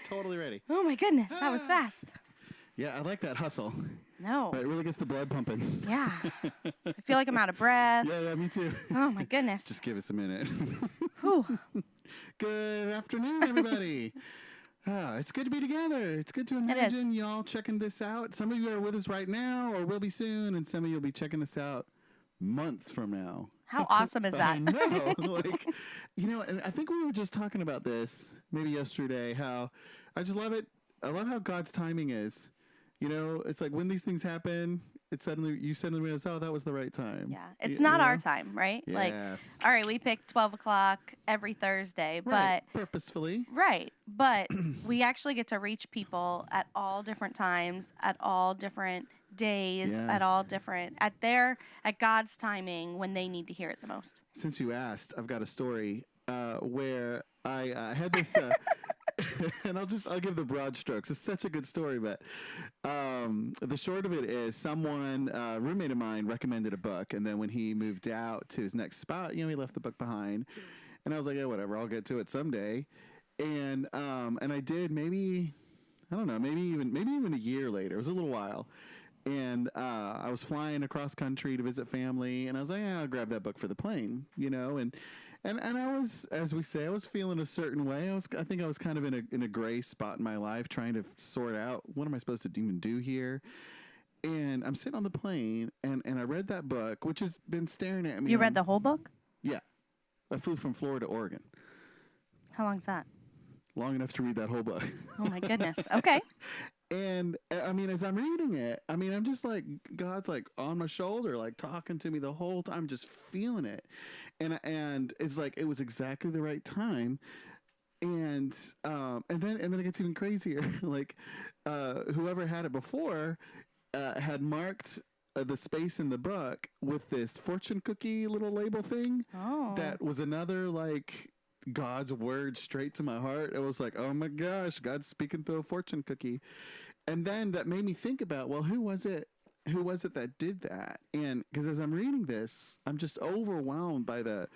totally ready. Oh my goodness, that was fast. Yeah, I like that hustle. No. It really gets the blood pumping. Yeah. I feel like I'm out of breath. Yeah, me too. Oh my goodness. Just give us a minute. Whew. Good afternoon, everybody. It's good to be together. It's good to imagine y'all checking this out. Some of you are with us right now or will be soon, and some of you will be checking this out months from now. How awesome is that? I know. And I think we were just talking about this maybe yesterday, how I just love it. I love how God's timing is. It's like when these things happen, you suddenly realize, oh, that was the right time. Yeah. It's not our time, right? Yeah. Like, all right, we picked 12 o'clock every Thursday, right. But purposefully. Right. But we actually get to reach people at all different times, at all different days, at God's timing when they need to hear it the most. Since you asked, I've got a story where I had this and I'll give the broad strokes. It's such a good story, but the short of it is someone, a roommate of mine, recommended a book, and then when he moved out to his next spot, he left the book behind, and I was like, yeah, whatever, I'll get to it someday, and I did maybe even a year later. It was a little while. And I was flying across country to visit family, and I was like, I'll grab that book for the plane, and I was, as we say, I was feeling a certain way. I think I was kind of in a gray spot in my life, trying to sort out what am I supposed to even do here. And I'm sitting on the plane, and I read that book, which has been staring at me. You read the whole book? Yeah, I flew from Florida to Oregon. How long's that? Long enough to read that whole book. Oh my goodness. Okay. And as I'm reading it, I'm just like, God's like on my shoulder, like talking to me the whole time, just feeling it. And it's like, it was exactly the right time. And then it gets even crazier. Like, whoever had it before, had marked the space in the book with this fortune cookie little label thing. Oh. That was another, like, God's word straight to my heart. It was like, oh my gosh, God's speaking through a fortune cookie. And then that made me think about, well, who was it that did that? And because as I'm reading this, I'm just overwhelmed by the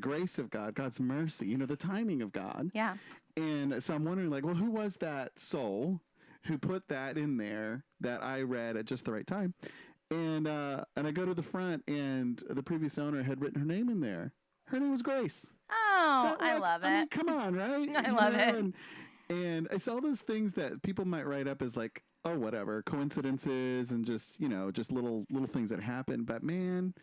grace of God, God's mercy, the timing of God. Yeah. And so I'm wondering, like, well, who was that soul who put that in there that I read at just the right time? And I go to the front, and the previous owner had written her name in there. Her name was Grace. Oh, I love it. I mean, come on, right? I love it. And it's all those things that people might write up as like, oh, whatever, coincidences and just little things that happen. But man,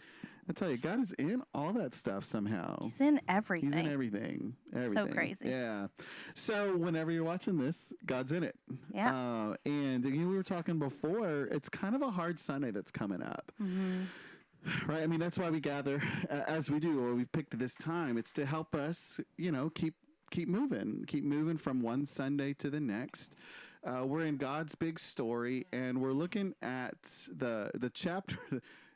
I tell you, God is in all that stuff somehow. He's in everything. He's in everything. So crazy. Yeah. So whenever you're watching this, God's in it. Yeah. And we were talking before, it's kind of a hard Sunday that's coming up. Mm-hmm. Right. That's why we gather as we do, or we've picked this time. It's to help us, keep moving from one Sunday to the next. We're in God's big story, and we're looking at the chapter.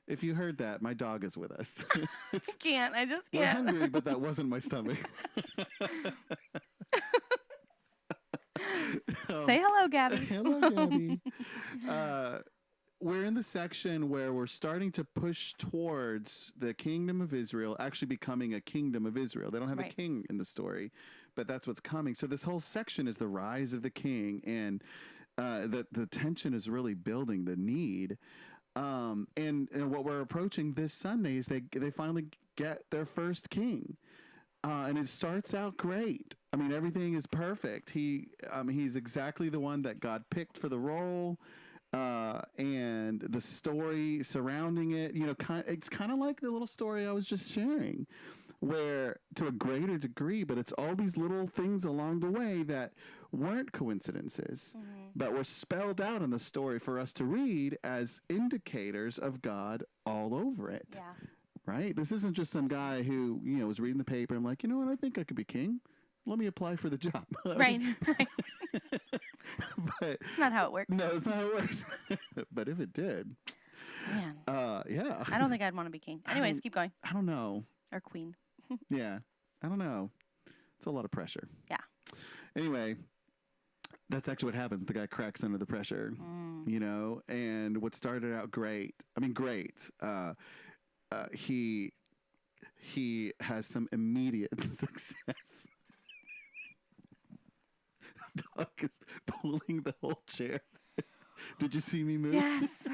If you heard that, my dog is with us. I just can't. We're hungry, but that wasn't my stomach. Say hello, Gabby. Hello, Gabby. We're in the section where we're starting to push towards the kingdom of Israel actually becoming a kingdom of Israel. They don't have a king in the story, but that's what's coming. So this whole section is the rise of the king, and the tension is really building, the need. And what we're approaching this Sunday is they finally get their first king. And it starts out great. Everything is perfect. He's exactly the one that God picked for the role. And the story surrounding it, it's kind of like the little story I was just sharing, where to a greater degree, but it's all these little things along the way that weren't coincidences, but were spelled out in the story for us to read as indicators of God all over it. Yeah. Right? This isn't just some guy who, was reading the paper and like, you know what, I think I could be king. Let me apply for the job. Right. But it's not how it works. No, it's not how it works. But if it did, man, yeah. I don't think I'd want to be king. Anyways, keep going. I don't know. Or queen. Yeah, I don't know. It's a lot of pressure. Yeah. Anyway, that's actually what happens. The guy cracks under the pressure, and what started out great. He has some immediate success. dog is pulling the whole chair. Did you see me move? Yes.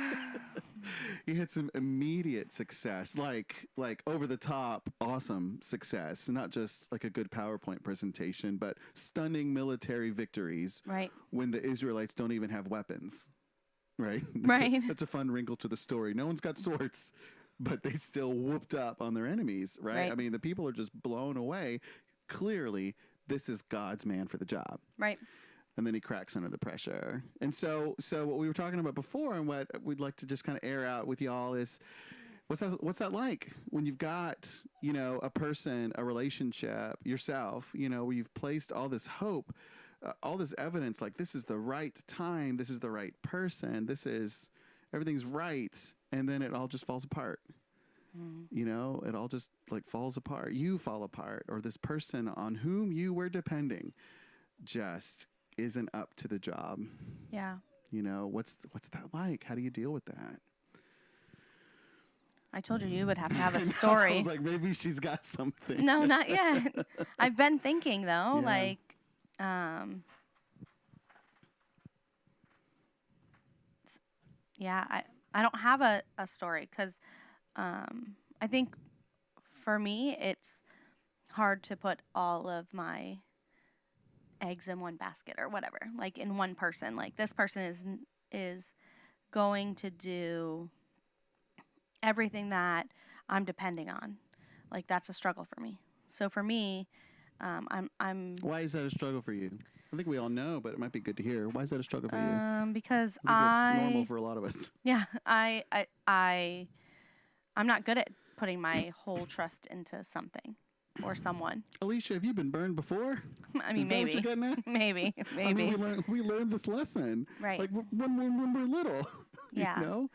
He had some immediate success, like over the top, awesome success. Not just like a good PowerPoint presentation, but stunning military victories. Right. When the Israelites don't even have weapons. Right. Right. That's a fun wrinkle to the story. No one's got swords, but they still whooped up on their enemies. Right. I mean, the people are just blown away. Clearly, this is God's man for the job. Right. And then he cracks under the pressure. And so what we were talking about before and what we'd like to just kind of air out with y'all is what's that like when you've got, a person, a relationship, yourself, where you've placed all this hope, all this evidence, like this is the right time, this is the right person, everything's right. And then it all just falls apart. It all just like falls apart. You fall apart, or this person on whom you were depending just isn't up to the job. Yeah. What's that like? How do you deal with that? I told you would have to have a story. I was like, maybe she's got something. No, not yet. I've been thinking though, I don't have a story because I think for me it's hard to put all of my eggs in one basket or whatever, like in one person. Like this person is going to do everything that I'm depending on. Like that's a struggle for me. So for me, I'm. Why is that a struggle for you? I think we all know, but it might be good to hear. Why is that a struggle for you? Because I think it's normal for a lot of us. Yeah, I'm not good at putting my whole trust into something or someone. Alicia, have you been burned before? I mean, is maybe. That what you're getting at? Maybe. I mean, we learned this lesson. Right. Like when we're little. Yeah.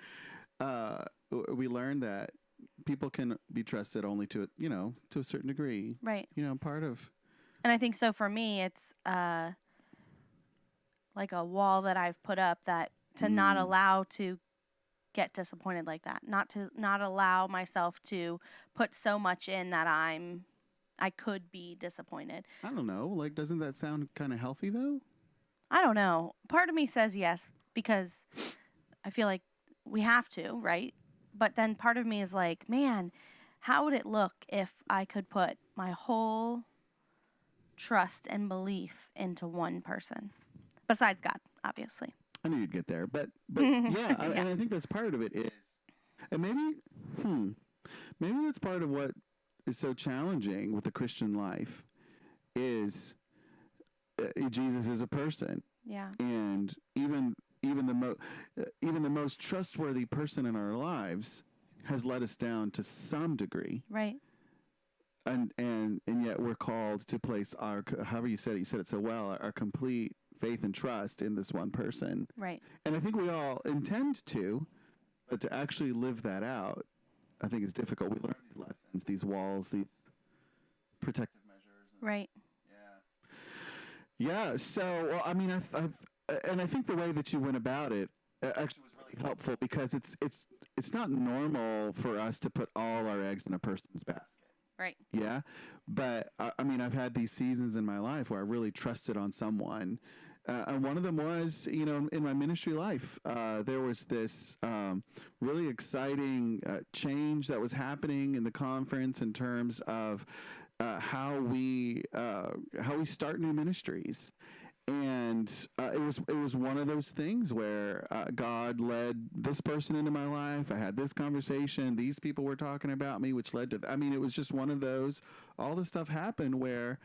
We learned that people can be trusted only to a certain degree. Right. Part of. And I think so for me, it's like a wall that I've put up that to not allow to get disappointed like that. Not allow myself to put so much in that I could be disappointed. I don't know. Like, doesn't that sound kind of healthy though? I don't know. Part of me says yes because I feel like we have to, right? But then part of me is like, man, how would it look if I could put my whole trust and belief into one person? Besides God, obviously. I knew you'd get there, but yeah, and I think that's part of it is, and maybe that's part of what is so challenging with the Christian life is Jesus is a person. Yeah. And even the most trustworthy person in our lives has let us down to some degree. Right. And yet we're called to place our, however you said it so well, our complete faith and trust in this one person. Right. And I think we all intend to, but to actually live that out, I think it's difficult. We learn these lessons, these walls, these protective measures. Right. Yeah. So, well, I mean, I think the way that you went about it actually was really helpful because it's not normal for us to put all our eggs in a person's basket. Right. Yeah. But I mean, I've had these seasons in my life where I really trusted on someone. And one of them was, in my ministry life, there was this really exciting change that was happening in the conference in terms of how we start new ministries. And it was one of those things where God led this person into my life. I had this conversation. These people were talking about me, which led to. It was just one of those. All this stuff happened where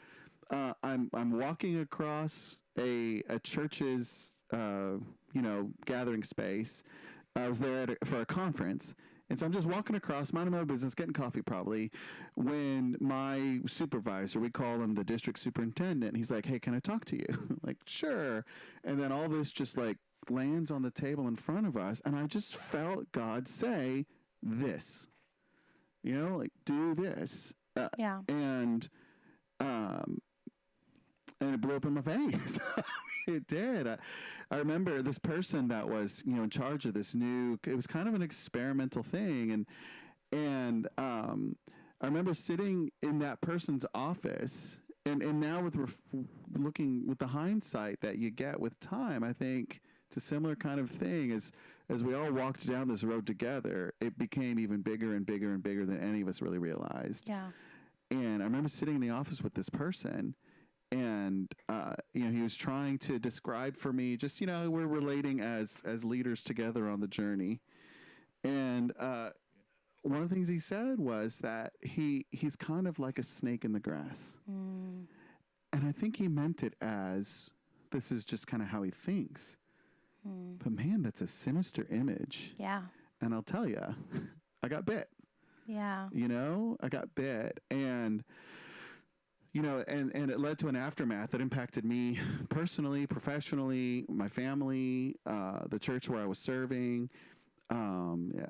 I'm walking across a church's gathering space. I was there for a conference. And so I'm just walking across, minding my own business, getting coffee probably, when my supervisor, we call him the district superintendent, he's like, "Hey, can I talk to you?" I'm like, "Sure." And then all this just like lands on the table in front of us, and I just felt God say this, like do this. Yeah. And it blew up in my face. It did. I remember this person that was, in charge of this it was kind of an experimental thing. And I remember sitting in that person's office and now looking with the hindsight that you get with time, I think it's a similar kind of thing. As we all walked down this road together, it became even bigger and bigger and bigger than any of us really realized. Yeah. And I remember sitting in the office with this person, and he was trying to describe for me, just we're relating as leaders together on the journey. And one of the things he said was that he's kind of like a snake in the grass. And I think he meant it as, this is just kind of how he thinks. But man, that's a sinister image. Yeah. And I'll tell you, I got bit. Yeah. I got bit. And and it led to an aftermath that impacted me personally, professionally, my family, the church where I was serving,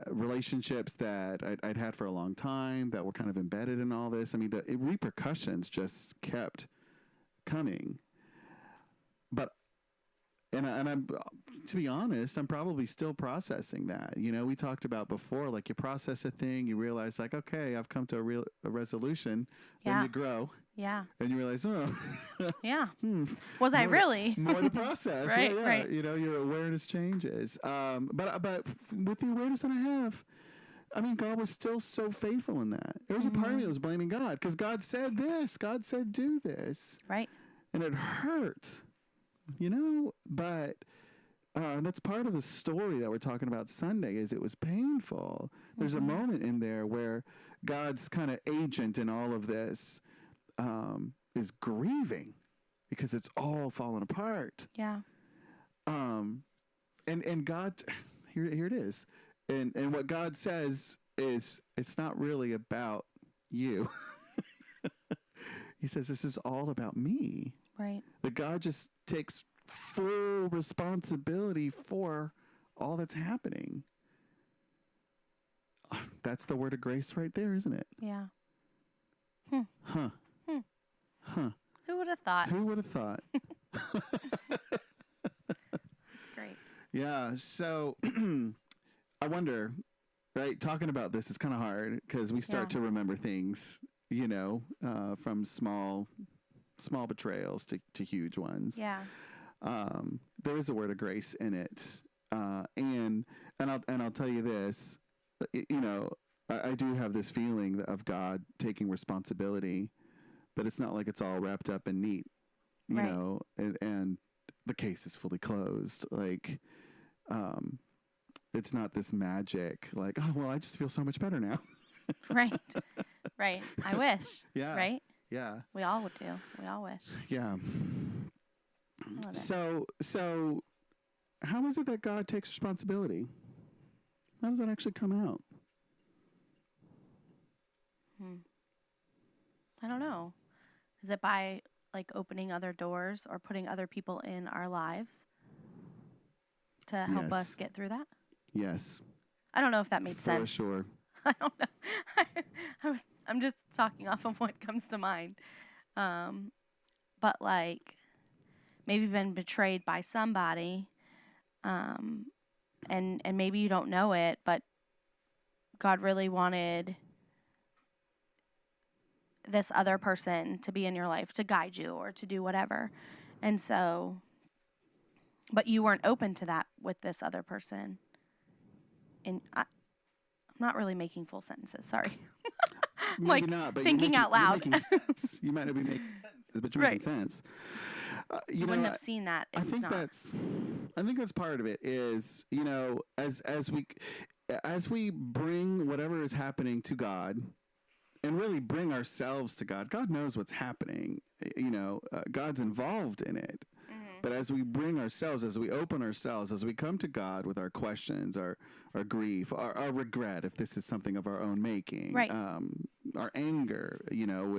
relationships that I'd had for a long time that were kind of embedded in all this. I mean, the repercussions just kept coming. But, and I'm, to be honest, I'm probably still processing that. We talked about before, like you process a thing, you realize like, okay, I've come to a resolution. Yeah. Then you grow. Yeah. And you realize, yeah. Was I really? More to process. Right, yeah. right. Your awareness changes. But with the awareness that I have, I mean, God was still so faithful in that. There was a part of me that was blaming God because God said this. God said do this. Right. And it hurt, but that's part of the story that we're talking about Sunday is it was painful. There's a moment in there where God's kind of agent in all of this is grieving because it's all fallen apart. Yeah. And God, here it is. And what God says is it's not really about you. He says this is all about me. Right. That God just takes full responsibility for all that's happening. That's the word of grace right there, isn't it? Yeah. Huh. Who would have thought? Who would have thought? That's great. Yeah. So I wonder, right? Talking about this is kind of hard because we start to remember things, from small betrayals to huge ones. Yeah. There is a word of grace in it. And I'll tell you this, I do have this feeling of God taking responsibility, but it's not like it's all wrapped up and neat, and the case is fully closed. Like, it's not this magic, like, oh, well, I just feel so much better now. Right. Right. I wish. Yeah. Right? Yeah. We all would do. We all wish. Yeah. I love it. So how is it that God takes responsibility? How does that actually come out? I don't know. Is it by like opening other doors or putting other people in our lives to help Yes. us get through that? Yes. I don't know if that made For sense. sure. I don't know. I'm just talking off of what comes to mind. But like maybe been betrayed by somebody, and maybe you don't know it, but God really wanted this other person to be in your life to guide you or to do whatever. And so, but you weren't open to that with this other person. And I'm not really making full sentences. Sorry. Maybe like not, but thinking out loud. You're making sense. You might not be making sentences, but you're making sense. You wouldn't have seen that if I think not. I think that's part of it is, as we bring whatever is happening to God and really bring ourselves to God. God knows what's happening. God's involved in it. But as we bring ourselves, as we open ourselves, as we come to God with our questions, our grief, our regret, if this is something of our own making, Right. Our anger,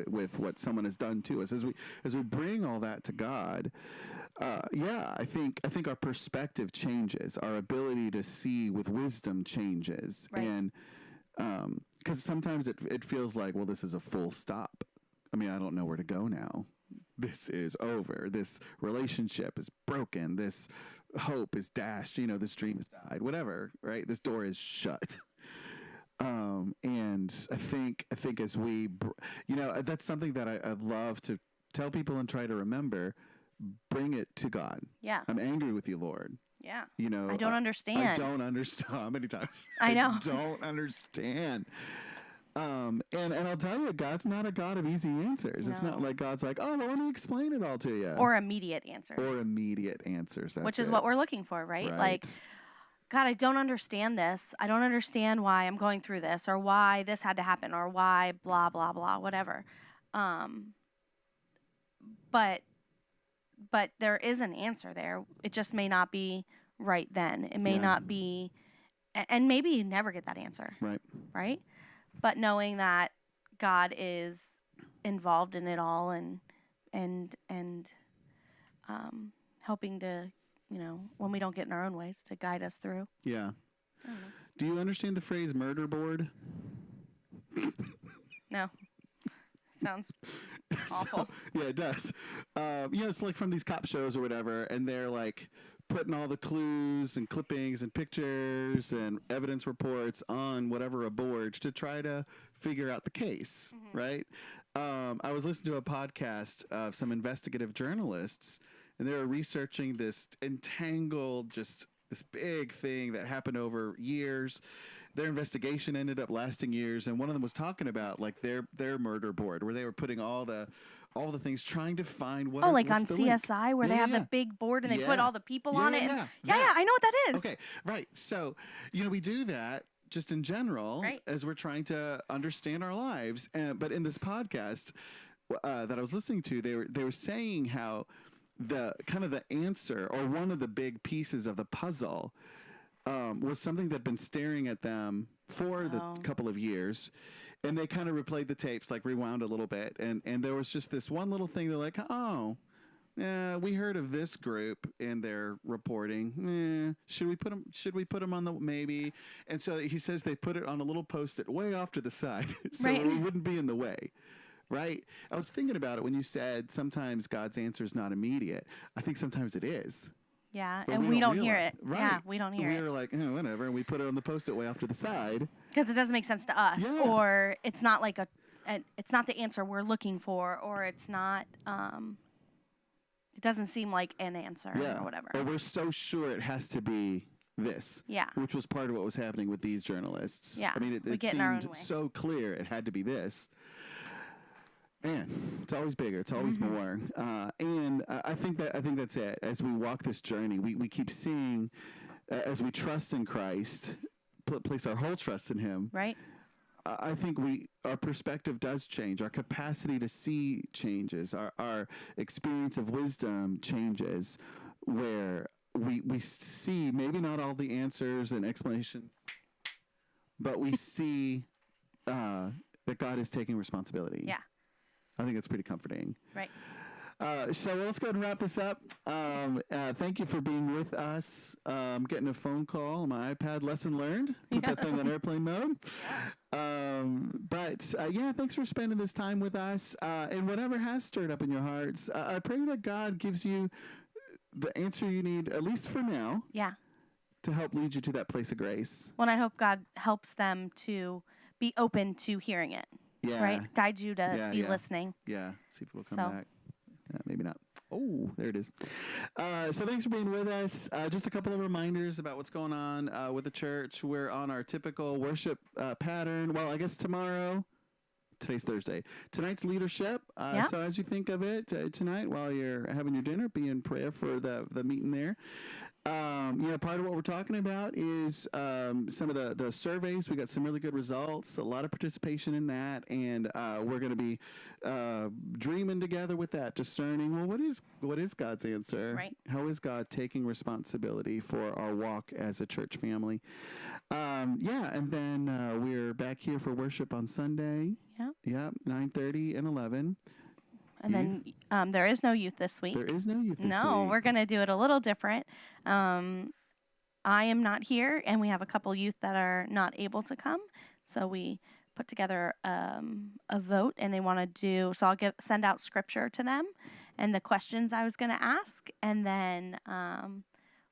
with what someone has done to us, as we bring all that to God, I think our perspective changes, our ability to see with wisdom changes, Right. and because sometimes it feels like, well, this is a full stop. I mean, I don't know where to go now. This is over. This relationship is broken. This hope is dashed. This dream has died. Whatever, right? This door is shut. And I think as we, that's something that I'd love to tell people and try to remember, bring it to God. Yeah. I'm angry with you, Lord. Yeah. You know, I don't understand. I don't understand. How many times? I know. I don't understand. And I'll tell you, God's not a God of easy answers. No. It's not like God's like, oh, well, let me explain it all to you. Or immediate answers. Which is what we're looking for, right? Like, God, I don't understand this. I don't understand why I'm going through this, or why this had to happen, or why blah, blah, blah, whatever. But there is an answer there. It just may not be right then. It may not be, and maybe you never get that answer. Right? But knowing that God is involved in it all and helping to, when we don't get in our own ways, to guide us through. Yeah. Do you understand the phrase murder board? No. Sounds awful. Yeah, it does. It's like from these cop shows or whatever, and they're like putting all the clues and clippings and pictures and evidence reports on whatever a board to try to figure out the case, right? I was listening to a podcast of some investigative journalists, and they were researching this entangled, just this big thing that happened over years. Their investigation ended up lasting years, and one of them was talking about like their murder board, where they were putting all the things, trying to find what. Like on CSI, where they have the big board and they put all the people on it. Yeah, I know what that is. Okay, right. So we do that just in general as we're trying to understand our lives. But in this podcast that I was listening to, they were saying how the kind of the answer, or one of the big pieces of the puzzle, was something that had been staring at them for the couple of years. And they kind of replayed the tapes, like rewound a little bit. And there was just this one little thing. They're like, we heard of this group in their reporting. Should we put them on the maybe? And so he says they put it on a little Post-it way off to the side so it wouldn't be in the way. Right? I was thinking about it when you said sometimes God's answer is not immediate. I think sometimes it is. Yeah, and we don't hear it. Right. Yeah, we don't hear it. We're like, whatever, and we put it on the Post-it way off to the side. Because it doesn't make sense to us, or it's not like it's not the answer we're looking for, or it's not, it doesn't seem like an answer or whatever. Or we're so sure it has to be this. Yeah. Which was part of what was happening with these journalists. Yeah. I mean, it seemed so clear it had to be this. Man, it's always bigger. It's always more. And I think that's it. As we walk this journey, we keep seeing, as we trust in Christ, place our whole trust in Him. Right. I think our perspective does change. Our capacity to see changes. Our experience of wisdom changes, where we see maybe not all the answers and explanations, but we see that God is taking responsibility. Yeah. I think that's pretty comforting. Right. So let's go ahead and wrap this up. Thank you for being with us. I'm getting a phone call on my iPad. Lesson learned. Put that thing on airplane mode. Thanks for spending this time with us. And whatever has stirred up in your hearts, I pray that God gives you the answer you need, at least for now. Yeah. To help lead you to that place of grace. Well, I hope God helps them to be open to hearing it. Yeah. Right? Guide you to be listening. Yeah. See if it'll come back. Maybe not. Oh, there it is. So thanks for being with us. Just a couple of reminders about what's going on with the church. We're on our typical worship pattern. Well, I guess today's Thursday. Tonight's leadership. So as you think of it tonight while you're having your dinner, be in prayer for the meeting there. Part of what we're talking about is some of the surveys. We got some really good results, a lot of participation in that, and we're going to be dreaming together with that, discerning, well, what is God's answer? Right. How is God taking responsibility for our walk as a church family? And then we're back here for worship on Sunday. Yeah. Yep, 9:30 and 11. And youth. Then there is no youth this week. There is no youth this week. No, we're going to do it a little different. I am not here, and we have a couple youth that are not able to come. So we put together a vote, and they want to do, so I'll send out scripture to them and the questions I was going to ask, and then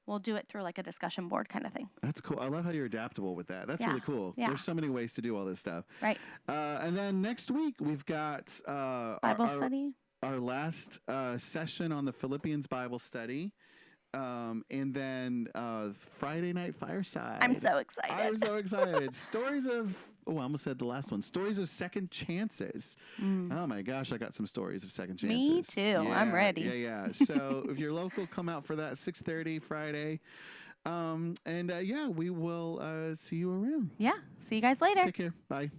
we'll do it through like a discussion board kind of thing. That's cool. I love how you're adaptable with that. That's really cool. Yeah. There's so many ways to do all this stuff. Right. And then next week we've got Bible study. our last session on the Philippians Bible study. And then Friday night fireside. I'm so excited. I'm so excited. Stories of, I almost said the last one. Stories of second chances. Oh my gosh, I got some stories of second chances. Me too. I'm ready. Yeah. So if you're local, come out for that 6:30 Friday. We will see you around. Yeah. See you guys later. Take care. Bye.